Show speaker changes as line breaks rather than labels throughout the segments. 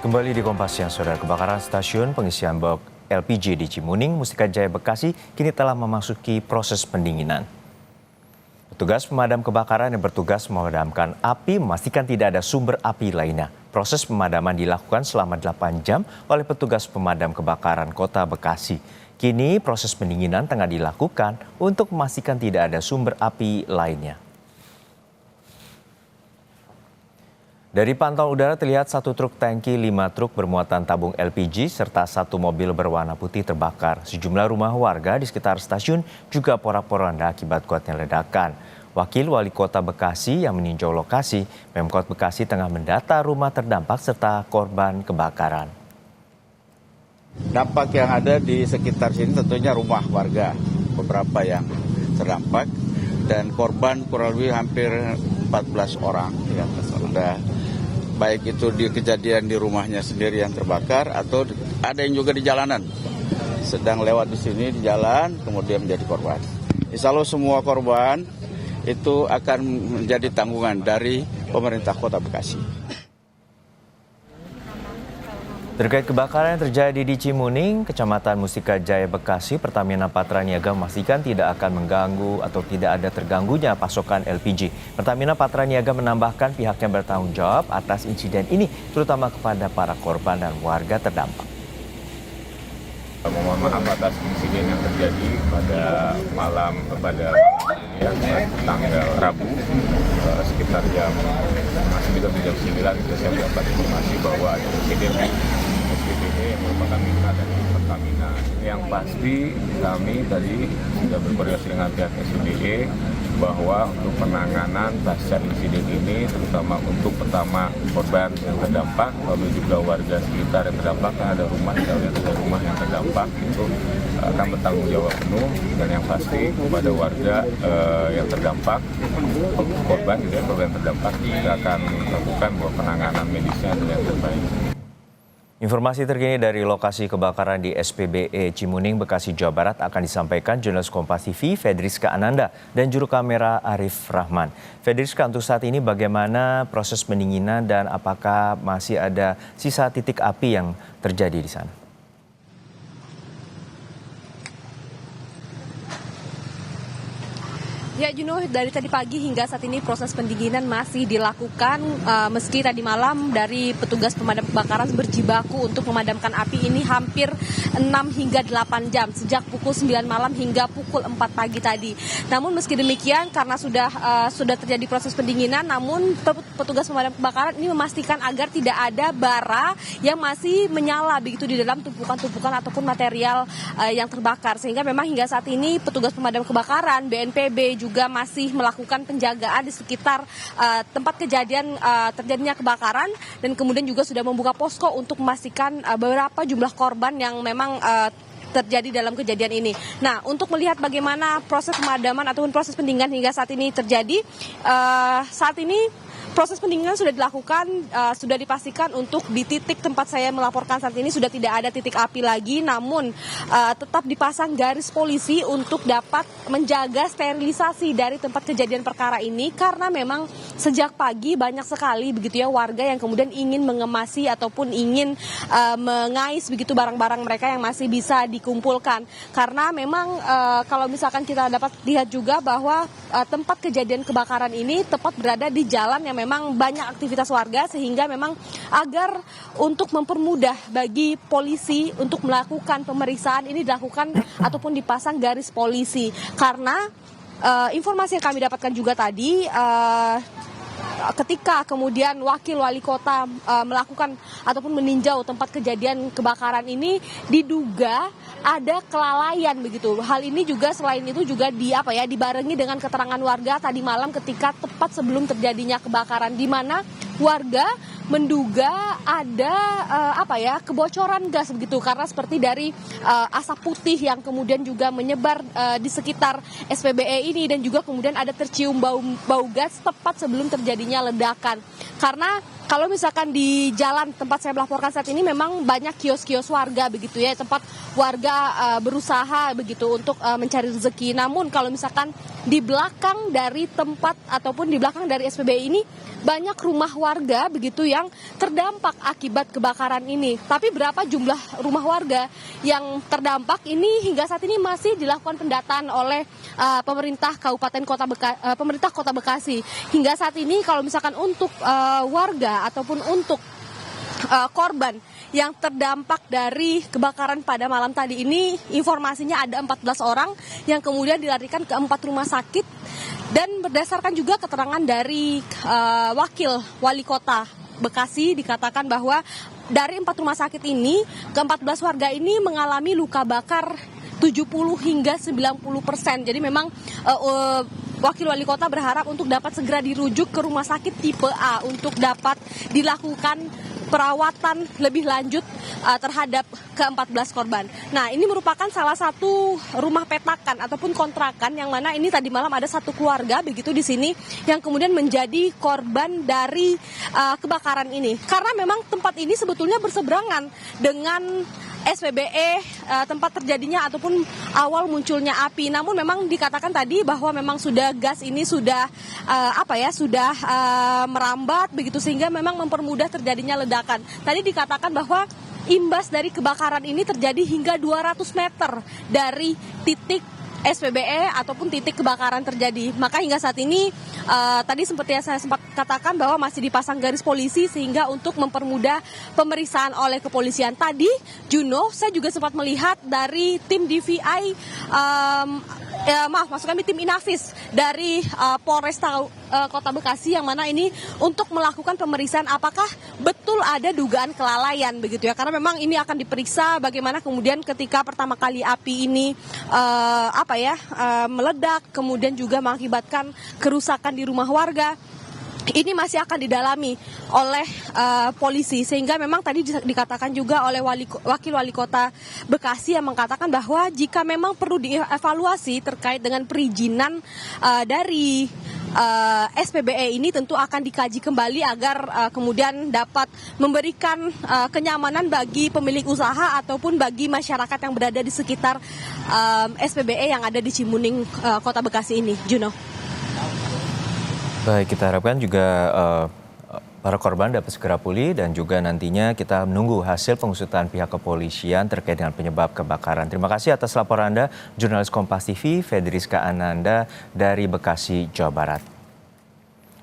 Kembali di Kompas Siang, Saudara. Kebakaran stasiun pengisian box LPG di Cimuning, Mustika Jaya, Bekasi kini telah memasuki proses pendinginan. Petugas pemadam kebakaran yang bertugas memadamkan api memastikan tidak ada sumber api lainnya. Proses pemadaman dilakukan selama 8 jam oleh petugas pemadam kebakaran Kota Bekasi. Kini proses pendinginan tengah dilakukan untuk memastikan tidak ada sumber api lainnya. Dari pantauan udara terlihat satu truk tangki, 5 truk bermuatan tabung LPG, serta satu mobil berwarna putih terbakar. Sejumlah rumah warga di sekitar stasiun juga porak-poranda akibat kuatnya ledakan. Wakil Wali Kota Bekasi yang meninjau lokasi, Pemkot Bekasi tengah mendata rumah terdampak serta korban kebakaran.
Dampak yang ada di sekitar sini tentunya rumah warga, beberapa yang terdampak, dan korban kurang lebih hampir 14 orang. Sudah baik itu di kejadian di rumahnya sendiri yang terbakar atau ada yang juga di jalanan sedang lewat di sini di jalan kemudian menjadi korban. Insya Allah semua korban itu akan menjadi tanggungan dari pemerintah Kota Bekasi.
Terkait kebakaran yang terjadi di Cimuning, Kecamatan Mustika Jaya, Bekasi, Pertamina Patraniaga memastikan tidak akan mengganggu atau tidak ada terganggunya pasokan LPG. Pertamina Patraniaga menambahkan pihaknya bertanggung jawab atas insiden ini, terutama kepada para korban dan warga terdampak.
Mohon maaf atas insiden yang terjadi pada malam tanggal Rabu sekitar jam 9 itu saya mendapat informasi bahwa ada insiden di SPBD yang merupakan mitra dari Pertamina. Yang pasti kami tadi sudah berkoordinasi dengan pihak SPBD bahwa untuk penanganan pasca insiden ini, terutama untuk pertama korban yang terdampak, lalu juga warga sekitar yang terdampak, ada rumah yang terdampak, itu akan bertanggung jawab penuh, dan yang pasti kepada warga yang terdampak, korban yang terdampak, kita akan melakukan penanganan medisnya dengan terbaik.
Informasi terkini dari lokasi kebakaran di SPBE Cimuning, Bekasi, Jawa Barat akan disampaikan jurnalis Kompas TV Fedriska Ananda dan juru kamera Arif Rahman. Fedriska, untuk saat ini bagaimana proses pendinginan dan apakah masih ada sisa titik api yang terjadi di sana?
Ya, Juno, dari tadi pagi hingga saat ini proses pendinginan masih dilakukan meski tadi malam dari petugas pemadam kebakaran berjibaku untuk memadamkan api ini hampir 6 hingga 8 jam sejak pukul 9 malam hingga pukul 4 pagi tadi. Namun meski demikian karena sudah terjadi proses pendinginan, namun petugas pemadam kebakaran ini memastikan agar tidak ada bara yang masih menyala begitu di dalam tumpukan-tumpukan ataupun material yang terbakar, sehingga memang hingga saat ini petugas pemadam kebakaran BNPB juga masih melakukan penjagaan di sekitar tempat kejadian terjadinya kebakaran, dan kemudian juga sudah membuka posko untuk memastikan beberapa jumlah korban yang memang terjadi dalam kejadian ini. Nah, untuk melihat bagaimana proses pemadaman ataupun proses pendinginan hingga saat ini terjadi, saat ini proses pendinginan sudah dilakukan, sudah dipastikan untuk di titik tempat saya melaporkan saat ini sudah tidak ada titik api lagi, namun tetap dipasang garis polisi untuk dapat menjaga sterilisasi dari tempat kejadian perkara ini, karena memang sejak pagi banyak sekali begitu ya warga yang kemudian ingin mengemasi ataupun ingin mengais begitu barang-barang mereka yang masih bisa dikumpulkan, karena memang kalau misalkan kita dapat lihat juga bahwa tempat kejadian kebakaran ini tepat berada di jalan yang memang banyak aktivitas warga, sehingga memang agar untuk mempermudah bagi polisi untuk melakukan pemeriksaan ini dilakukan ataupun dipasang garis polisi, karena informasi yang kami dapatkan juga tadi ketika kemudian wakil wali kota melakukan ataupun meninjau tempat kejadian kebakaran ini, diduga ada kelalaian begitu. Hal ini juga selain itu juga dibarengi dengan keterangan warga tadi malam ketika tepat sebelum terjadinya kebakaran, di mana warga menduga ada kebocoran gas begitu, karena seperti dari asap putih yang kemudian juga menyebar di sekitar SPBE ini, dan juga kemudian ada tercium bau gas tepat sebelum terjadinya ledakan. Karena kalau misalkan di jalan tempat saya melaporkan saat ini memang banyak kios-kios warga begitu ya, tempat warga berusaha begitu untuk mencari rezeki. Namun kalau misalkan di belakang dari tempat ataupun di belakang dari SPBI ini banyak rumah warga begitu yang yang terdampak akibat kebakaran ini. Tapi berapa jumlah rumah warga yang terdampak ini hingga saat ini masih dilakukan pendataan oleh pemerintah Kota Bekasi. Hingga saat ini kalau misalkan untuk warga ataupun untuk korban yang terdampak dari kebakaran pada malam tadi ini, informasinya ada 14 orang yang kemudian dilarikan ke 4 rumah sakit, dan berdasarkan juga keterangan dari wakil wali kota Bekasi dikatakan bahwa dari 4 rumah sakit ini, ke-14 warga ini mengalami luka bakar 70 hingga 90%. Jadi memang wakil wali kota berharap untuk dapat segera dirujuk ke rumah sakit tipe A untuk dapat dilakukan perawatan lebih lanjut terhadap ke-14 korban. Nah, ini merupakan salah satu rumah petakan ataupun kontrakan yang mana ini tadi malam ada satu keluarga begitu di sini yang kemudian menjadi korban dari kebakaran ini. Karena memang tempat ini sebetulnya berseberangan dengan SPBE, tempat terjadinya ataupun awal munculnya api. Namun memang dikatakan tadi bahwa memang gas ini sudah merambat begitu sehingga memang mempermudah terjadinya ledakan. Tadi dikatakan bahwa imbas dari kebakaran ini terjadi hingga 200 meter dari titik SPBE ataupun titik kebakaran terjadi. Maka hingga saat ini tadi saya sempat katakan bahwa masih dipasang garis polisi sehingga untuk mempermudah pemeriksaan oleh kepolisian. Tadi Juno, saya juga sempat melihat dari tim DVI, tim Inafis dari Polresta Kota Bekasi yang mana ini untuk melakukan pemeriksaan apakah betul ada dugaan kelalaian begitu ya, karena memang ini akan diperiksa bagaimana kemudian ketika pertama kali api ini meledak kemudian juga mengakibatkan kerusakan di rumah warga. Ini masih akan didalami oleh polisi sehingga memang tadi dikatakan juga oleh wakil wali kota Bekasi yang mengatakan bahwa jika memang perlu dievaluasi terkait dengan perizinan dari SPBE ini tentu akan dikaji kembali agar kemudian dapat memberikan kenyamanan bagi pemilik usaha ataupun bagi masyarakat yang berada di sekitar SPBE yang ada di Cimuning Kota Bekasi ini. Juno.
Baik, kita harapkan juga para korban dapat segera pulih dan juga nantinya kita menunggu hasil pengusutan pihak kepolisian terkait dengan penyebab kebakaran. Terima kasih atas laporan Anda, jurnalis Kompas TV, Fedriska Ananda dari Bekasi, Jawa Barat.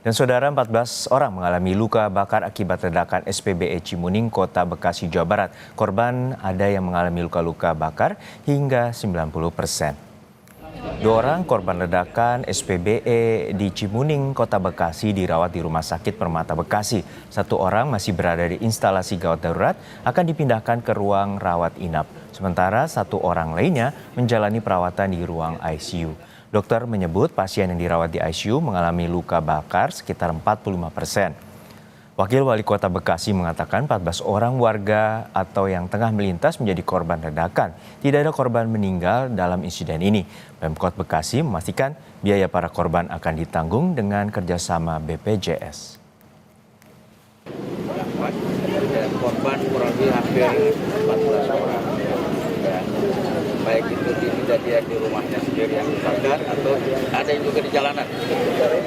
Dan saudara, 14 orang mengalami luka bakar akibat ledakan SPBE Cimuning, Kota Bekasi, Jawa Barat. Korban ada yang mengalami luka-luka bakar hingga 90%. 2 orang korban ledakan SPBE di Cimuning, Kota Bekasi dirawat di Rumah Sakit Permata Bekasi. 1 orang masih berada di instalasi gawat darurat akan dipindahkan ke ruang rawat inap. Sementara 1 orang lainnya menjalani perawatan di ruang ICU. Dokter menyebut pasien yang dirawat di ICU mengalami luka bakar sekitar 45%. Wakil Wali Kota Bekasi mengatakan 14 orang warga atau yang tengah melintas menjadi korban ledakan. Tidak ada korban meninggal dalam insiden ini. Pemkot Bekasi memastikan biaya para korban akan ditanggung dengan kerjasama BPJS.
Dan korban kurang lebih hampir 14 orang. Baik itu kejadian di rumahnya sendiri yang terbakar atau ada yang juga di jalanan.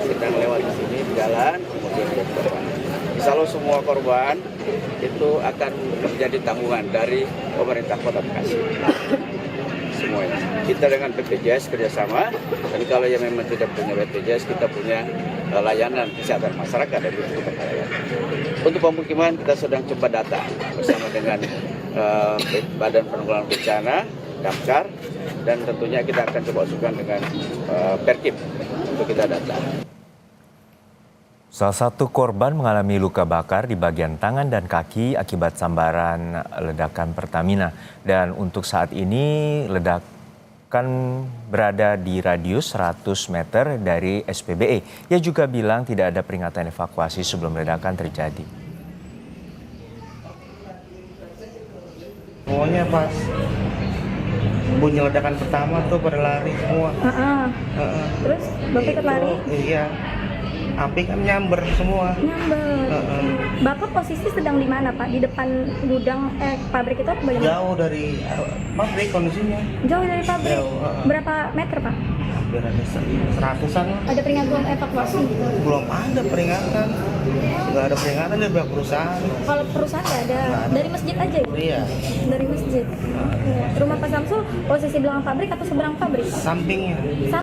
Sedang lewat di sini di jalan, kemudian dia korban. Insya semua korban itu akan menjadi tanggungan dari pemerintah Kota Bekasi. Semuanya. Kita dengan BPJS kerjasama, dan kalau yang memang tidak punya BPJS, kita punya layanan kesehatan masyarakat dari Kota. Untuk pemukiman kita sedang coba data bersama dengan Badan Penanggulangan Bencana, Damkar, dan tentunya kita akan coba usulkan dengan Perkip untuk kita data.
Salah satu korban mengalami luka bakar di bagian tangan dan kaki akibat sambaran ledakan Pertamina. Dan untuk saat ini ledakan berada di radius 100 meter dari SPBE. Ia juga bilang tidak ada peringatan evakuasi sebelum ledakan terjadi.
Pokoknya pas bunyi ledakan pertama tuh pada lari semua.
Terus Bapak ikut lari?
Iya. Api kan nyamber semua.
Bapak posisi sedang di mana, Pak? Di depan gudang pabrik itu apa bagaimana?
Jauh dari pabrik kondisinya.
Jauh dari pabrik?
Jauh,
Berapa meter, Pak?
Hampir ada 100-an.
Ada peringatan evakuasi?
Belum ada peringatan. Nggak ada peringatan dari pihak perusahaan.
Kalau perusahaan nggak ada, dari masjid aja ya?
Iya,
Dari masjid. Rumah Pak Samsul posisi belakang pabrik atau seberang pabrik?
sampingnya.